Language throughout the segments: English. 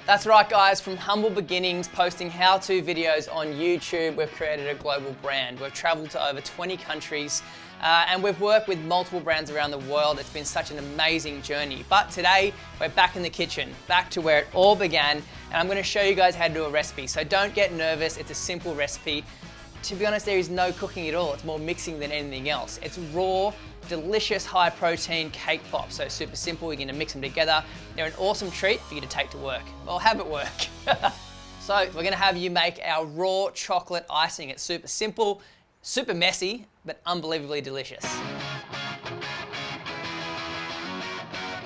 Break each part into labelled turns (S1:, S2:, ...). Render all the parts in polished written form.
S1: That's right guys, from humble beginnings, posting how-to videos on YouTube, we've created a global brand. We've traveled to over 20 countries and we've worked with multiple brands around the world. It's been such an amazing journey. But today, we're back in the kitchen, back to where it all began, and I'm gonna show you guys how to do a recipe. So don't get nervous, it's a simple recipe. To be honest, there is no cooking at all. It's more mixing than anything else. It's raw, delicious, high protein cake pops. So super simple, you're gonna mix them together. They're an awesome treat for you to take to work. Well, have it work. So we're gonna have you make our raw chocolate icing. It's super simple, super messy, but unbelievably delicious.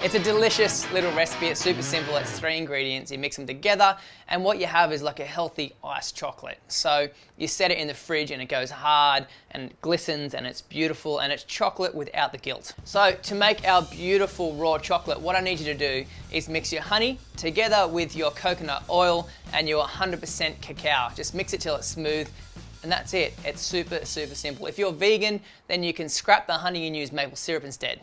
S1: It's a delicious little recipe. It's super simple. It's 3 ingredients. You mix them together, and what you have is like a healthy iced chocolate. So you set it in the fridge and it goes hard and it glistens and it's beautiful and it's chocolate without the guilt. So to make our beautiful raw chocolate, what I need you to do is mix your honey together with your coconut oil and your 100% cacao. Just mix it till it's smooth. And that's it. It's super, super simple. If you're vegan, then you can scrap the honey and use maple syrup instead.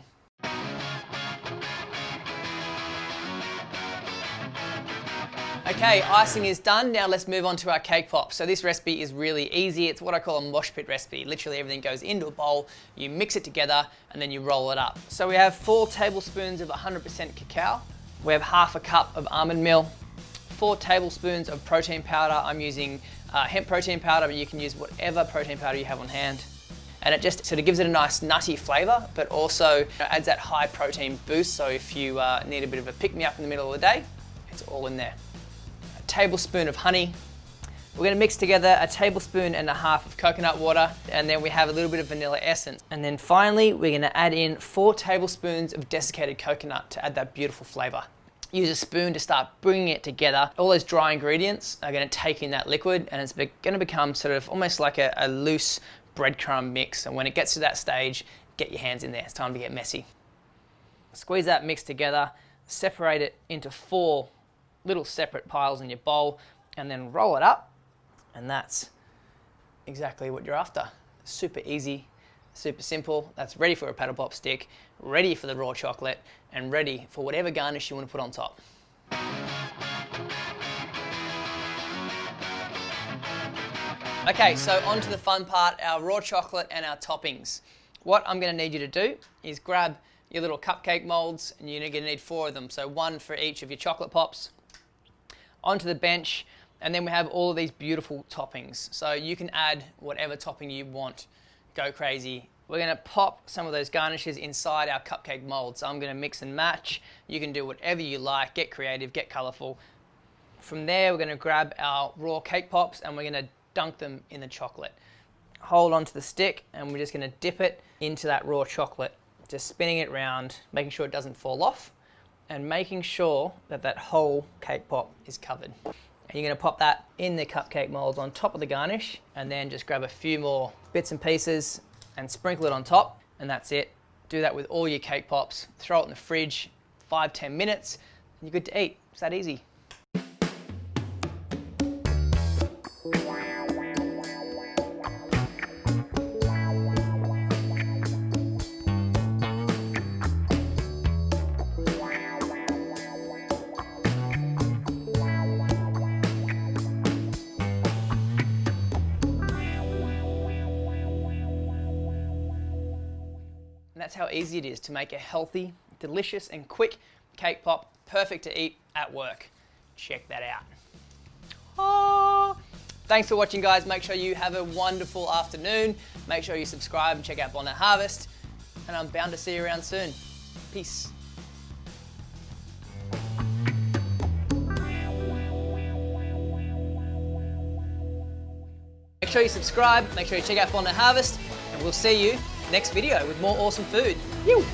S1: Okay, icing is done. Now let's move on to our cake pops. So this recipe is really easy. It's what I call a mosh pit recipe. Literally everything goes into a bowl, you mix it together, and then you roll it up. So we have 4 tablespoons of 100% cacao. We have half a cup of almond meal, 4 tablespoons of protein powder. I'm using hemp protein powder, but you can use whatever protein powder you have on hand. And it just sort of gives it a nice nutty flavor, but also adds that high protein boost. So if you need a bit of a pick-me-up in the middle of the day, it's all in there. Tablespoon of honey. We're going to mix together 1.5 tablespoons of coconut water, and then we have a little bit of vanilla essence. And then finally, we're going to add in 4 tablespoons of desiccated coconut to add that beautiful flavor. Use a spoon to start bringing it together. All those dry ingredients are going to take in that liquid, and it's going to become sort of almost like a loose breadcrumb mix. And when it gets to that stage, get your hands in there. It's time to get messy. Squeeze that mix together, separate it into 4 little separate piles in your bowl, and then roll it up, and that's exactly what you're after. Super easy, super simple. That's ready for a paddle pop stick, ready for the raw chocolate, and ready for whatever garnish you want to put on top. Okay, so on to the fun part, our raw chocolate and our toppings. What I'm going to need you to do is grab your little cupcake molds, and you're going to need 4 of them, so 1 for each of your chocolate pops. Onto the bench, and then we have all of these beautiful toppings. So you can add whatever topping you want. Go crazy. We're going to pop some of those garnishes inside our cupcake mold. So I'm going to mix and match. You can do whatever you like. Get creative, get colorful. From there, we're going to grab our raw cake pops and we're going to dunk them in the chocolate. Hold onto the stick and we're just going to dip it into that raw chocolate. Just spinning it around, making sure it doesn't fall off, and making sure that that whole cake pop is covered. And you're going to pop that in the cupcake molds on top of the garnish, and then just grab a few more bits and pieces and sprinkle it on top, and that's it. Do that with all your cake pops, throw it in the fridge, 5-10 minutes, and you're good to eat. It's that easy. And that's how easy it is to make a healthy, delicious and quick cake pop, perfect to eat at work. Check that out. Oh. Thanks for watching guys. Make sure you have a wonderful afternoon. Make sure you subscribe and check out Bondi Harvest. And I'm bound to see you around soon. Peace. Make sure you subscribe, make sure you check out Bondi Harvest, and we'll see you next video with more awesome food. Yoo!